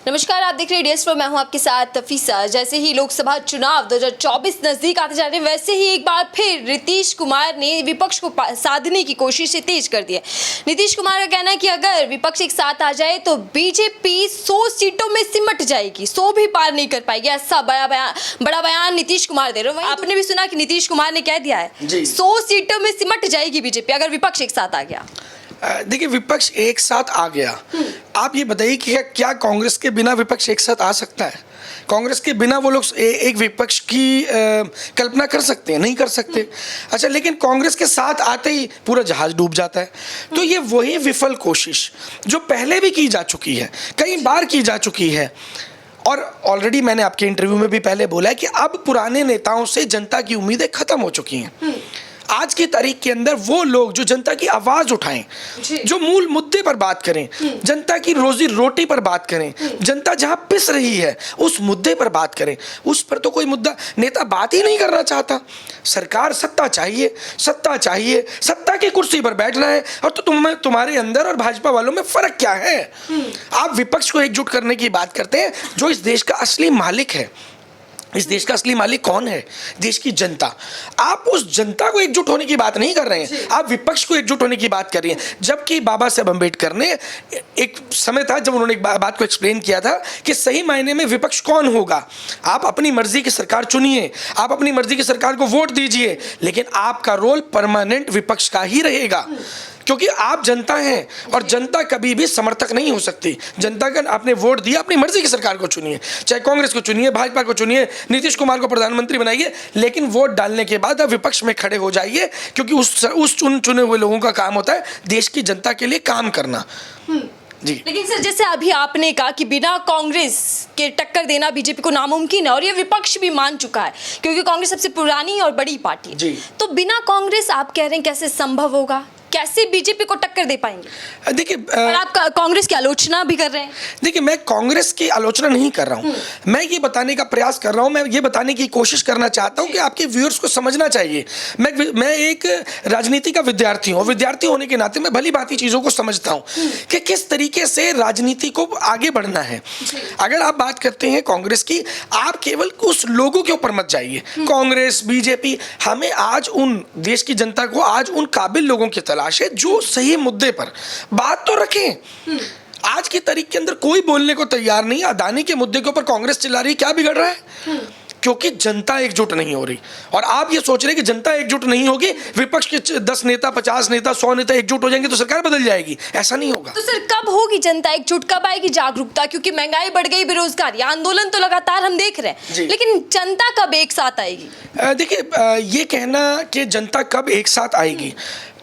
नमस्कार, आप देख रहे हैं DS प्रो। मैं हूं आपके साथ तफीसा। जैसे ही लोकसभा चुनाव 2024 नजदीक आते जा रहे हैं, वैसे ही एक बार फिर नीतीश कुमार ने विपक्ष को साधने की कोशिश तेज कर दी है। नीतीश कुमार का कहना है कि अगर विपक्ष एक साथ आ जाए तो बीजेपी 100 सीटों में सिमट जाएगी, 100 भी पार नहीं कर पाएगी। ऐसा बड़ा बयान नीतीश कुमार दे रहे हो। आपने भी सुना कि नीतीश कुमार ने कह दिया है 100 सीटों में सिमट जाएगी बीजेपी अगर विपक्ष एक साथ आ गया। देखिए, विपक्ष एक साथ आ गया। आप ये बताइए कि क्या कांग्रेस के बिना विपक्ष एक साथ आ सकता है? कांग्रेस के बिना वो लोग एक विपक्ष की कल्पना कर सकते हैं? नहीं कर सकते। अच्छा, लेकिन कांग्रेस के साथ आते ही पूरा जहाज डूब जाता है। तो ये वही विफल कोशिश जो पहले भी की जा चुकी है, कई बार की जा चुकी है। और ऑलरेडी मैंने आपके इंटरव्यू में भी पहले बोला है कि अब पुराने नेताओं से जनता की उम्मीदें खत्म हो चुकी हैं। आज की तारीख के अंदर वो लोग जो जनता की आवाज उठाएं, जो मूल मुद्दे पर बात करें, जनता की रोजी रोटी पर बात करें, जनता जहां पिस रही है उस मुद्दे पर बात करें, उस पर तो कोई मुद्दा नेता बात ही नहीं करना चाहता। सरकार सत्ता चाहिए, सत्ता चाहिए, सत्ता की कुर्सी पर बैठना है। और तो तुम्हारे अंदर और भाजपा वालों में फर्क क्या है? आप विपक्ष को एकजुट करने की बात करते हैं, जो इस देश का असली मालिक है। इस देश का असली मालिक कौन है? देश की जनता। आप उस जनता को एकजुट होने की बात नहीं कर रहे हैं, आप विपक्ष को एकजुट होने की बात कर रही हैं। जबकि बाबा साहब अम्बेडकर ने एक समय था जब उन्होंने एक बात को एक्सप्लेन किया था कि सही मायने में विपक्ष कौन होगा। आप अपनी मर्जी की सरकार चुनिए, आप अपनी मर्जी की सरकार को वोट दीजिए, लेकिन आपका रोल परमानेंट विपक्ष का ही रहेगा, क्योंकि आप जनता हैं और जनता कभी भी समर्थक नहीं हो सकती। जनता का आपने वोट दिया, अपनी मर्जी की सरकार को चुनिए, चाहे कांग्रेस को चुनिए, भाजपा को चुनिए, नीतीश कुमार को प्रधानमंत्री बनाइए, लेकिन वोट डालने के बाद आप विपक्ष में खड़े हो जाइए, क्योंकि उस चुने हुए लोगों का काम होता है देश की जनता के लिए काम करना। जी। लेकिन सर, जैसे अभी आपने कहा कि बिना कांग्रेस के टक्कर देना बीजेपी को नामुमकिन है, और ये विपक्ष भी मान चुका है, क्योंकि कांग्रेस सबसे पुरानी और बड़ी पार्टी है। तो बिना कांग्रेस आप कह रहे हैं कैसे संभव होगा? कैसे बीजेपी को टक्कर दे पाएंगे? देखिए, और आप कांग्रेस की आलोचना भी कर रहे हैं। देखिए, मैं कांग्रेस की आलोचना नहीं कर रहा हूं, मैं ये बताने का प्रयास कर रहा हूं, मैं ये बताने की कोशिश करना चाहता हूं कि आपके व्यूअर्स को समझना चाहिए। मैं एक राजनीति का विद्यार्थी हूं, विद्यार्थी होने के नाते मैं भली भांति चीजों को समझता हूं कि किस तरीके से राजनीति को आगे बढ़ना है। अगर आप बात करते हैं कांग्रेस की, आप केवल उस लोगों के ऊपर मत जाइए, कांग्रेस बीजेपी। हमें आज उन देश की जनता को आज उन काबिल लोगों की तलाश है जो सही मुद्दे पर बात तो रखें। आज की तारीख के अंदर कोई बोलने को तैयार नहीं। अदानी के मुद्दे के ऊपर कांग्रेस चिल्ला रही, क्या बिगड़ रहा है? क्योंकि जनता एकजुट नहीं हो रही। और आप ये सोच रहे हैं कि जनता एकजुट नहीं होगी, विपक्ष के 10 नेता 50 नेता 100 नेता एकजुट हो जाएंगे तो सरकार बदल जाएगी। ऐसा नहीं होगा। तो सर, कब होगी जनता एकजुट? कब आएगी जागरूकता? क्योंकि महंगाई बढ़ गई, बेरोजगारी, आंदोलन तो लगातार हम देख रहे हैं, लेकिन जनता कब एक साथ आएगी? देखिए, ये कहना कि जनता कब एक साथ आएगी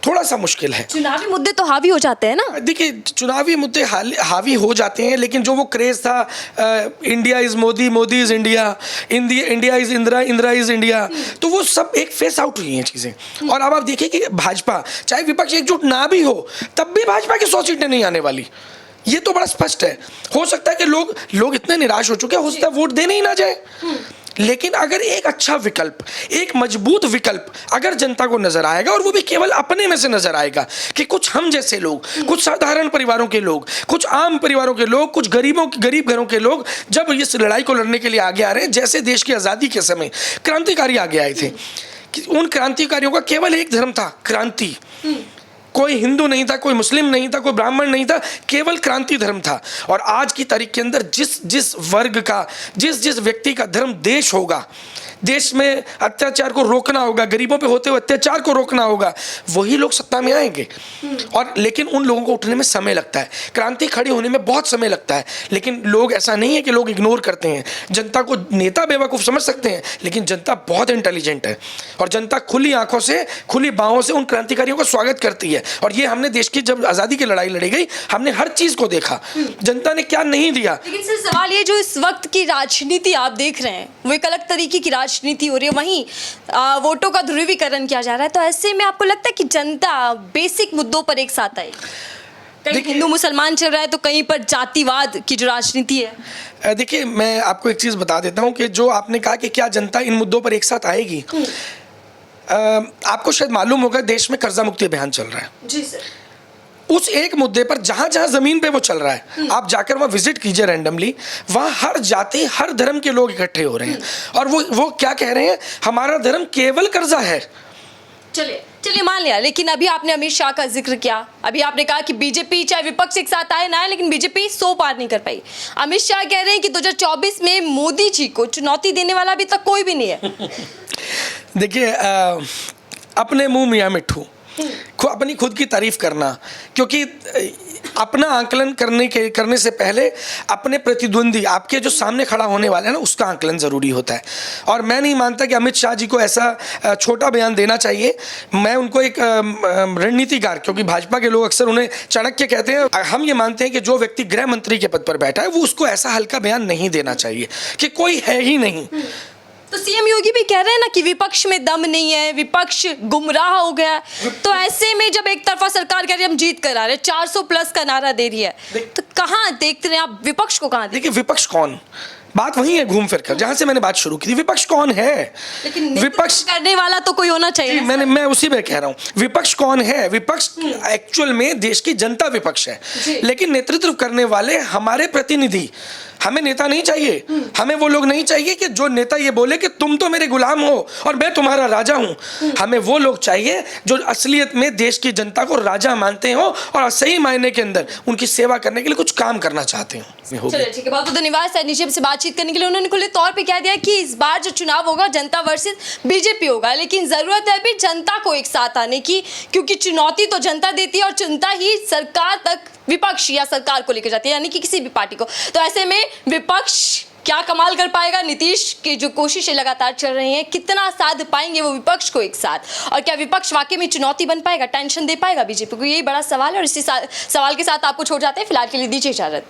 थोड़ा सा मुश्किल है। चुनावी मुद्दे तो हावी हो जाते हैं ना। देखिए, चुनावी मुद्दे हावी हो जाते हैं, लेकिन जो वो क्रेज था, India is Modi, Modi is India, India is Indira, Indira is India, तो वो सब एक फेस आउट हुई हैं चीजें। और अब आप देखिए कि भाजपा, चाहे विपक्ष एकजुट ना भी हो, तब भी भाजपा की 100 सीटें नहीं आने वाली। ये तो बड़ा स्पष्ट है। हो सकता है कि लोग इतने निराश हो चुके हैं, हो सकता है वोट देने ही ना जाए। लेकिन अगर एक अच्छा विकल्प, एक मजबूत विकल्प अगर जनता को नजर आएगा, और वो भी केवल अपने में से नजर आएगा कि कुछ हम जैसे लोग, कुछ साधारण परिवारों के लोग, कुछ आम परिवारों के लोग, कुछ गरीब घरों के लोग जब इस लड़ाई को लड़ने के लिए आगे आ रहे हैं, जैसे देश की आज़ादी के समय क्रांतिकारी आगे आए थे, उन क्रांतिकारियों का केवल एक धर्म था, क्रांति। कोई हिंदू नहीं था, कोई मुस्लिम नहीं था, कोई ब्राह्मण नहीं था, केवल क्रांति धर्म था। और आज की तारीख के अंदर जिस वर्ग का, जिस व्यक्ति का धर्म देश होगा, देश में अत्याचार को रोकना होगा, गरीबों पे होते हुए अत्याचार को रोकना होगा, वही लोग सत्ता में आएंगे। और लेकिन उन लोगों को उठने में समय लगता है, क्रांति खड़ी होने में बहुत समय लगता है। लेकिन लोग, ऐसा नहीं है कि लोग इग्नोर करते हैं जनता को। नेता बेवकूफ़ समझ सकते हैं, लेकिन जनता बहुत इंटेलिजेंट है, और जनता खुली आंखों से, खुली बाहों से उन क्रांतिकारियों का स्वागत करती है। और ये हमने देश की जब आज़ादी की लड़ाई लड़ी गई, हमने हर चीज़ को देखा, जनता ने क्या नहीं दिया। लेकिन सर, सवाल ये, जो इस वक्त की राजनीति आप देख रहे हैं, वो एक अलग तरीके की राजनीति हो रही है, वहीं वोटों का ध्रुवीकरण किया जा रहा है। तो ऐसे में आपको लगता है कि जनता बेसिक मुद्दों पर एक साथ आएगी? कहीं हिंदू मुसलमान चल रहा है, तो कहीं पर जातिवाद की जो राजनीति है। देखिए, मैं आपको एक चीज़ बता देता हूँ कि जो आपने कहा कि क्या जनता इन मुद्दों पर एक साथ आएगी, आपको शायद मालूम होगा देश में कर्जा मुक्ति अभियान चल रहा है। जी सर। उस एक मुद्दे पर जहां जहां जमीन पे वो चल रहा है, आप जाकर वहां विजिट कीजिए रैंडमली, वहां हर जाति हर धर्म के लोग इकट्ठे हो रहे हैं और वो क्या कह रहे हैं, हमारा धर्म केवल कर्जा है। चलिए मान लिया, लेकिन अभी आपने अमित शाह का जिक्र किया, अभी आपने कहा कि बीजेपी चाहे विपक्ष एक साथ आए ना आए, लेकिन बीजेपी 100 पार नहीं कर पाई। अमित शाह कह रहे हैं कि 2024 में मोदी जी को चुनौती देने वाला अभी तक कोई भी नहीं है। देखिए, अपने मुंह मियाँ मिट्ठू, अपनी खुद की तारीफ करना, क्योंकि अपना आंकलन करने से पहले अपने प्रतिद्वंदी, आपके जो सामने खड़ा होने वाला है ना, उसका आंकलन ज़रूरी होता है। और मैं नहीं मानता कि अमित शाह जी को ऐसा छोटा बयान देना चाहिए। मैं उनको एक रणनीतिकार, क्योंकि भाजपा के लोग अक्सर उन्हें चाणक्य कहते हैं, हम ये मानते हैं कि जो व्यक्ति गृह मंत्री के पद पर बैठा है वो उसको ऐसा हल्का बयान नहीं देना चाहिए कि कोई है ही नहीं। तो सीएम योगी भी कह रहे हैं ना कि विपक्ष में दम नहीं है, विपक्ष गुमराह हो गया। तो ऐसे में जब एक तरफा सरकार कह रही है हम जीत कर आ रहे, 400 प्लस का नारा दे रही है, तो कहाँ देखते हैं आप विपक्ष को? कहाँ देखिए, विपक्ष कौन, बात वही है घूम फिर कर जहां से मैंने बात शुरू की थी। विपक्ष कौन है? लेकिन विपक्ष करने वाला तो कोई होना चाहिए। मैं उसी में कह रहा हूं, विपक्ष कौन है? विपक्ष एक्चुअल में देश की जनता विपक्ष है, लेकिन नेतृत्व करने वाले हमारे प्रतिनिधि। हमें नेता नहीं चाहिए, हमें वो लोग नहीं चाहिए कि जो नेता ये बोले कि तुम तो मेरे गुलाम हो और मैं तुम्हारा राजा हूं। हमें वो लोग चाहिए जो असलियत में देश की जनता को राजा मानते हो और सही मायने के अंदर उनकी सेवा करने के लिए कुछ काम करना चाहते हो। चलिए ठीक है, बहुत बहुत धन्यवाद सर निशम से बातचीत करने के लिए। उन्होंने खुले तौर पे कह दिया कि इस बार जो चुनाव होगा जनता वर्सेस बीजेपी होगा, लेकिन जरूरत है अभी जनता को एक साथ आने की, क्योंकि चुनौती तो जनता देती है और जनता ही सरकार तक विपक्ष या सरकार को लेकर जाती है, यानी कि किसी भी पार्टी को। तो ऐसे में विपक्ष क्या कमाल कर पाएगा? नीतीश की जो कोशिशें लगातार चल रही हैं, कितना साध पाएंगे वो विपक्ष को एक साथ, और क्या विपक्ष वाकई में चुनौती बन पाएगा, टेंशन दे पाएगा बीजेपी को? यही बड़ा सवाल है और इसी सवाल के साथ आपको छोड़ जाते हैं। फिलहाल के लिए दीजिए इजाजत।